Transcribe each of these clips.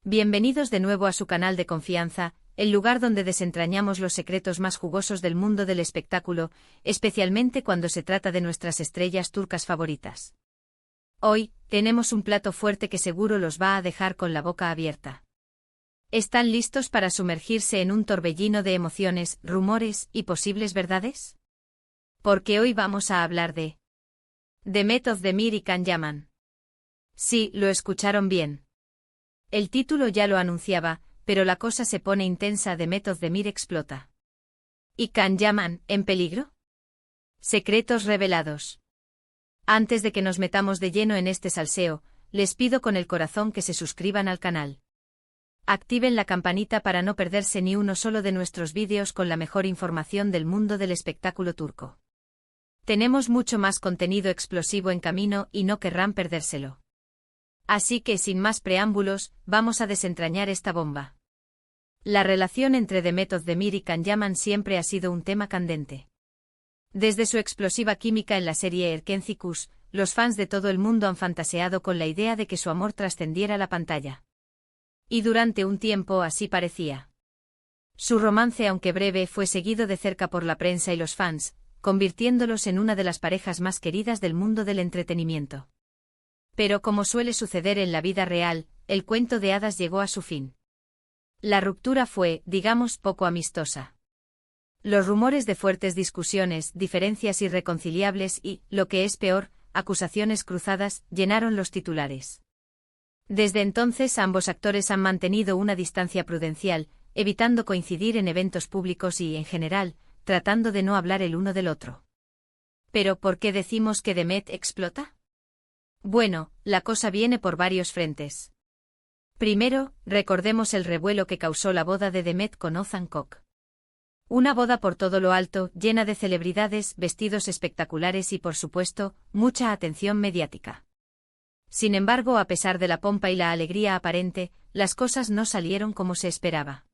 Bienvenidos de nuevo a su canal de confianza, el lugar donde desentrañamos los secretos más jugosos del mundo del espectáculo, especialmente cuando se trata de nuestras estrellas turcas favoritas. Hoy, tenemos un plato fuerte que seguro los va a dejar con la boca abierta. ¿Están listos para sumergirse en un torbellino de emociones, rumores y posibles verdades? Porque hoy vamos a hablar de Demet Özdemir y Can Yaman. Sí, lo escucharon bien. El título ya lo anunciaba, pero la cosa se pone intensa. Demet Özdemir explota. ¿Y Can Yaman, en peligro? Secretos revelados. Antes de que nos metamos de lleno en este salseo, les pido con el corazón que se suscriban al canal. Activen la campanita para no perderse ni uno solo de nuestros vídeos con la mejor información del mundo del espectáculo turco. Tenemos mucho más contenido explosivo en camino y no querrán perdérselo. Así que sin más preámbulos, vamos a desentrañar esta bomba. La relación entre Demet Özdemir y Can Yaman siempre ha sido un tema candente. Desde su explosiva química en la serie Erkenci, los fans de todo el mundo han fantaseado con la idea de que su amor trascendiera la pantalla. Y durante un tiempo así parecía. Su romance, aunque breve, fue seguido de cerca por la prensa y los fans, convirtiéndolos en una de las parejas más queridas del mundo del entretenimiento. Pero como suele suceder en la vida real, el cuento de hadas llegó a su fin. La ruptura fue, digamos, poco amistosa. Los rumores de fuertes discusiones, diferencias irreconciliables y, lo que es peor, acusaciones cruzadas, llenaron los titulares. Desde entonces ambos actores han mantenido una distancia prudencial, evitando coincidir en eventos públicos y, en general, tratando de no hablar el uno del otro. ¿Pero por qué decimos que Demet explota? Bueno, la cosa viene por varios frentes. Primero, recordemos el revuelo que causó la boda de Demet con Ozan Koç. Una boda por todo lo alto, llena de celebridades, vestidos espectaculares y, por supuesto, mucha atención mediática. Sin embargo, a pesar de la pompa y la alegría aparente, las cosas no salieron como se esperaba.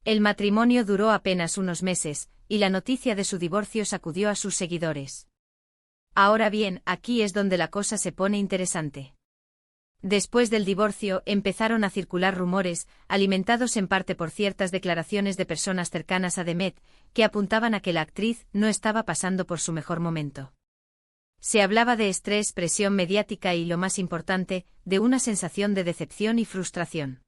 El matrimonio duró apenas unos meses, y la noticia de su divorcio sacudió a sus seguidores. Ahora bien, aquí es donde la cosa se pone interesante. Después del divorcio, empezaron a circular rumores, alimentados en parte por ciertas declaraciones de personas cercanas a Demet, que apuntaban a que la actriz no estaba pasando por su mejor momento. Se hablaba de estrés, presión mediática y, lo más importante, de una sensación de decepción y frustración.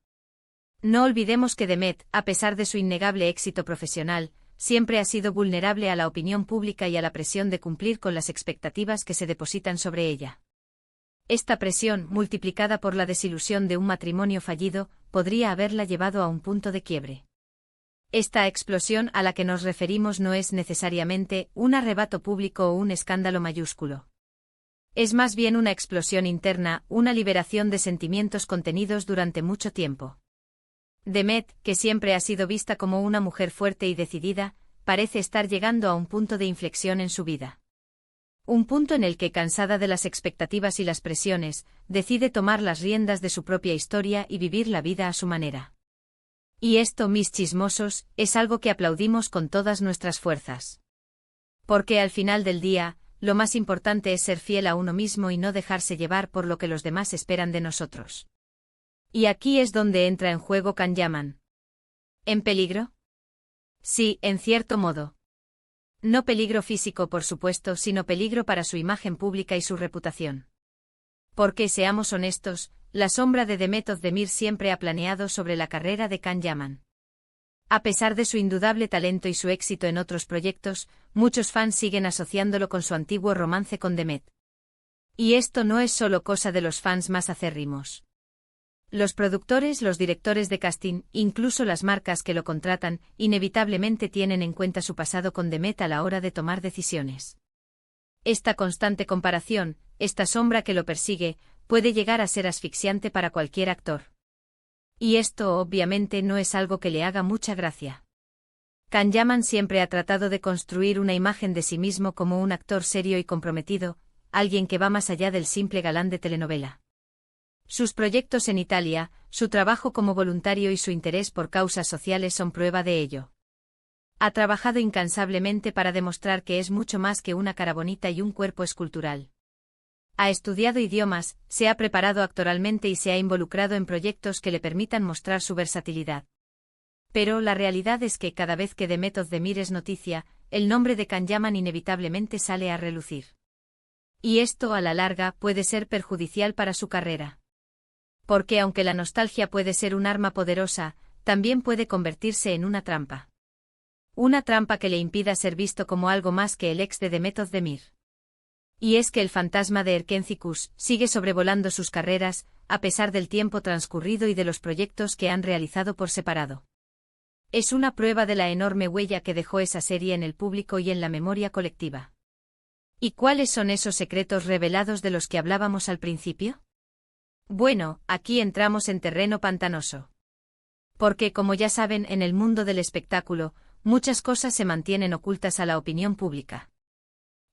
No olvidemos que Demet, a pesar de su innegable éxito profesional, siempre ha sido vulnerable a la opinión pública y a la presión de cumplir con las expectativas que se depositan sobre ella. Esta presión, multiplicada por la desilusión de un matrimonio fallido, podría haberla llevado a un punto de quiebre. Esta explosión a la que nos referimos no es necesariamente un arrebato público o un escándalo mayúsculo. Es más bien una explosión interna, una liberación de sentimientos contenidos durante mucho tiempo. Demet, que siempre ha sido vista como una mujer fuerte y decidida, parece estar llegando a un punto de inflexión en su vida. Un punto en el que, cansada de las expectativas y las presiones, decide tomar las riendas de su propia historia y vivir la vida a su manera. Y esto, mis chismosos, es algo que aplaudimos con todas nuestras fuerzas. Porque al final del día, lo más importante es ser fiel a uno mismo y no dejarse llevar por lo que los demás esperan de nosotros. Y aquí es donde entra en juego Can Yaman. ¿En peligro? Sí, en cierto modo. No peligro físico, por supuesto, sino peligro para su imagen pública y su reputación. Porque, seamos honestos, la sombra de Demet Özdemir siempre ha planeado sobre la carrera de Can Yaman. A pesar de su indudable talento y su éxito en otros proyectos, muchos fans siguen asociándolo con su antiguo romance con Demet. Y esto no es solo cosa de los fans más acérrimos. Los productores, los directores de casting, incluso las marcas que lo contratan, inevitablemente tienen en cuenta su pasado con Demet a la hora de tomar decisiones. Esta constante comparación, esta sombra que lo persigue, puede llegar a ser asfixiante para cualquier actor. Y esto obviamente no es algo que le haga mucha gracia. Can Yaman siempre ha tratado de construir una imagen de sí mismo como un actor serio y comprometido, alguien que va más allá del simple galán de telenovela. Sus proyectos en Italia, su trabajo como voluntario y su interés por causas sociales son prueba de ello. Ha trabajado incansablemente para demostrar que es mucho más que una cara bonita y un cuerpo escultural. Ha estudiado idiomas, se ha preparado actoralmente y se ha involucrado en proyectos que le permitan mostrar su versatilidad. Pero la realidad es que cada vez que Demet Özdemir es noticia, el nombre de Can Yaman inevitablemente sale a relucir. Y esto a la larga puede ser perjudicial para su carrera. Porque aunque la nostalgia puede ser un arma poderosa, también puede convertirse en una trampa. Una trampa que le impida ser visto como algo más que el ex de Demet Özdemir. Y es que el fantasma de Erkencikus sigue sobrevolando sus carreras, a pesar del tiempo transcurrido y de los proyectos que han realizado por separado. Es una prueba de la enorme huella que dejó esa serie en el público y en la memoria colectiva. ¿Y cuáles son esos secretos revelados de los que hablábamos al principio? Bueno, aquí entramos en terreno pantanoso. Porque, como ya saben, en el mundo del espectáculo, muchas cosas se mantienen ocultas a la opinión pública.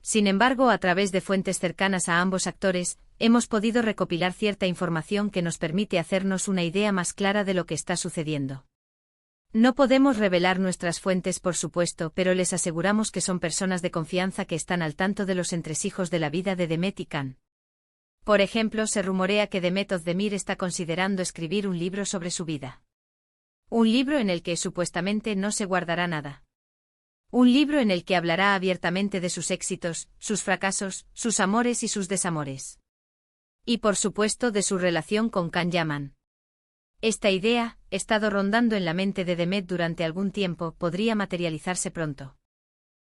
Sin embargo, a través de fuentes cercanas a ambos actores, hemos podido recopilar cierta información que nos permite hacernos una idea más clara de lo que está sucediendo. No podemos revelar nuestras fuentes, por supuesto, pero les aseguramos que son personas de confianza que están al tanto de los entresijos de la vida de Demet y Can. Por ejemplo, se rumorea que Demet Özdemir está considerando escribir un libro sobre su vida. Un libro en el que supuestamente no se guardará nada. Un libro en el que hablará abiertamente de sus éxitos, sus fracasos, sus amores y sus desamores. Y por supuesto de su relación con Can Yaman. Esta idea, estado rondando en la mente de Demet durante algún tiempo, podría materializarse pronto.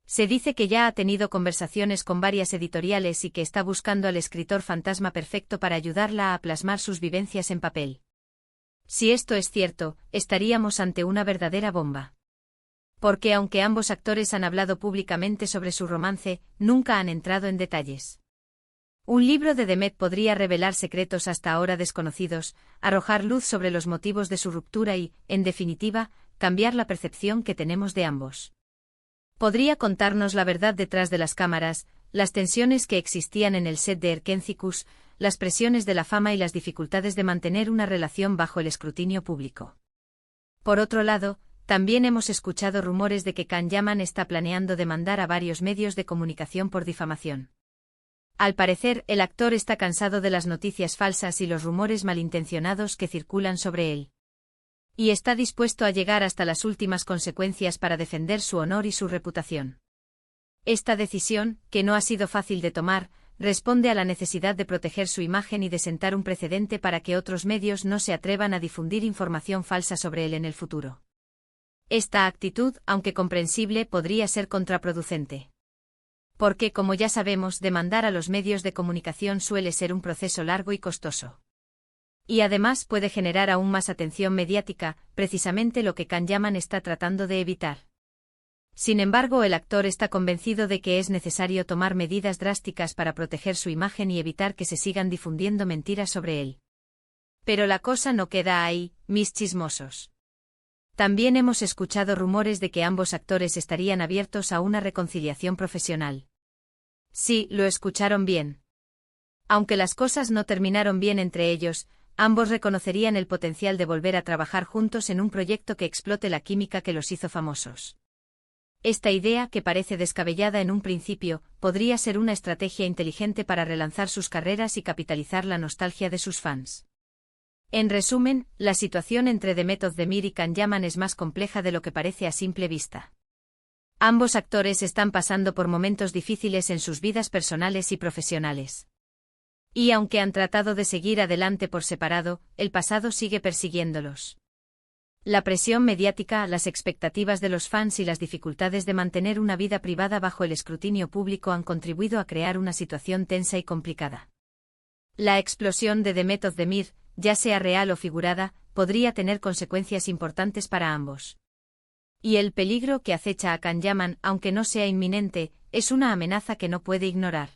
Se dice que ya ha tenido conversaciones con varias editoriales y que está buscando al escritor fantasma perfecto para ayudarla a plasmar sus vivencias en papel. Si esto es cierto, estaríamos ante una verdadera bomba. Porque aunque ambos actores han hablado públicamente sobre su romance, nunca han entrado en detalles. Un libro de Demet podría revelar secretos hasta ahora desconocidos, arrojar luz sobre los motivos de su ruptura y, en definitiva, cambiar la percepción que tenemos de ambos. Podría contarnos la verdad detrás de las cámaras, las tensiones que existían en el set de Erkencikus, las presiones de la fama y las dificultades de mantener una relación bajo el escrutinio público. Por otro lado, también hemos escuchado rumores de que Can Yaman está planeando demandar a varios medios de comunicación por difamación. Al parecer, el actor está cansado de las noticias falsas y los rumores malintencionados que circulan sobre él. Y está dispuesto a llegar hasta las últimas consecuencias para defender su honor y su reputación. Esta decisión, que no ha sido fácil de tomar, responde a la necesidad de proteger su imagen y de sentar un precedente para que otros medios no se atrevan a difundir información falsa sobre él en el futuro. Esta actitud, aunque comprensible, podría ser contraproducente. Porque, como ya sabemos, demandar a los medios de comunicación suele ser un proceso largo y costoso. Y además puede generar aún más atención mediática, precisamente lo que Can Yaman está tratando de evitar. Sin embargo, el actor está convencido de que es necesario tomar medidas drásticas para proteger su imagen y evitar que se sigan difundiendo mentiras sobre él. Pero la cosa no queda ahí, mis chismosos. También hemos escuchado rumores de que ambos actores estarían abiertos a una reconciliación profesional. Sí, lo escucharon bien. Aunque las cosas no terminaron bien entre ellos, ambos reconocerían el potencial de volver a trabajar juntos en un proyecto que explote la química que los hizo famosos. Esta idea, que parece descabellada en un principio, podría ser una estrategia inteligente para relanzar sus carreras y capitalizar la nostalgia de sus fans. En resumen, la situación entre Demet Özdemir y Can Yaman es más compleja de lo que parece a simple vista. Ambos actores están pasando por momentos difíciles en sus vidas personales y profesionales. Y aunque han tratado de seguir adelante por separado, el pasado sigue persiguiéndolos. La presión mediática, las expectativas de los fans y las dificultades de mantener una vida privada bajo el escrutinio público han contribuido a crear una situación tensa y complicada. La explosión de Demet Özdemir, ya sea real o figurada, podría tener consecuencias importantes para ambos. Y el peligro que acecha a Can Yaman, aunque no sea inminente, es una amenaza que no puede ignorar.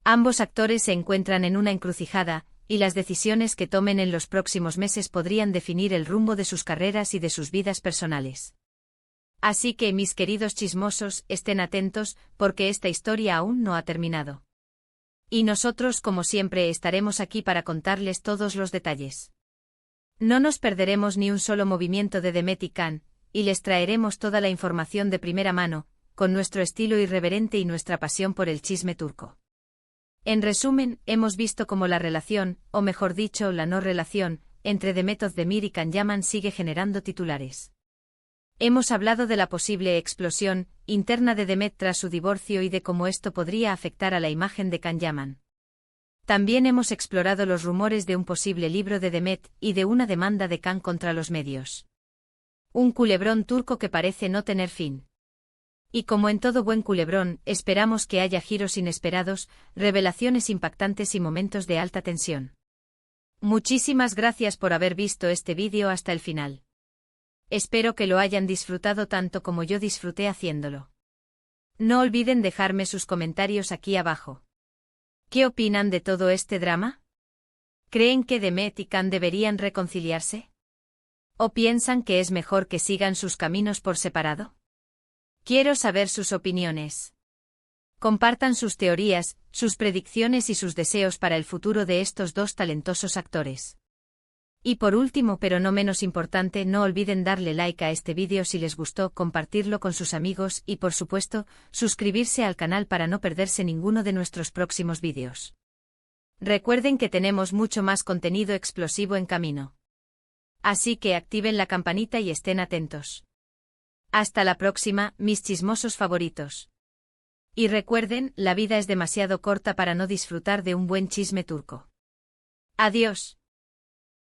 Ambos actores se encuentran en una encrucijada, y las decisiones que tomen en los próximos meses podrían definir el rumbo de sus carreras y de sus vidas personales. Así que, mis queridos chismosos, estén atentos, porque esta historia aún no ha terminado. Y nosotros, como siempre, estaremos aquí para contarles todos los detalles. No nos perderemos ni un solo movimiento de Demet y Can, y les traeremos toda la información de primera mano, con nuestro estilo irreverente y nuestra pasión por el chisme turco. En resumen, hemos visto cómo la relación, o mejor dicho, la no relación, entre Demet Özdemir y Can Yaman sigue generando titulares. Hemos hablado de la posible explosión interna de Demet tras su divorcio y de cómo esto podría afectar a la imagen de Can Yaman. También hemos explorado los rumores de un posible libro de Demet y de una demanda de Can contra los medios. Un culebrón turco que parece no tener fin. Y como en todo buen culebrón, esperamos que haya giros inesperados, revelaciones impactantes y momentos de alta tensión. Muchísimas gracias por haber visto este vídeo hasta el final. Espero que lo hayan disfrutado tanto como yo disfruté haciéndolo. No olviden dejarme sus comentarios aquí abajo. ¿Qué opinan de todo este drama? ¿Creen que Demet y Can deberían reconciliarse? ¿O piensan que es mejor que sigan sus caminos por separado? Quiero saber sus opiniones. Compartan sus teorías, sus predicciones y sus deseos para el futuro de estos dos talentosos actores. Y por último pero no menos importante, no olviden darle like a este vídeo si les gustó, compartirlo con sus amigos y por supuesto, suscribirse al canal para no perderse ninguno de nuestros próximos vídeos. Recuerden que tenemos mucho más contenido explosivo en camino. Así que activen la campanita y estén atentos. Hasta la próxima, mis chismosos favoritos. Y recuerden, la vida es demasiado corta para no disfrutar de un buen chisme turco. Adiós.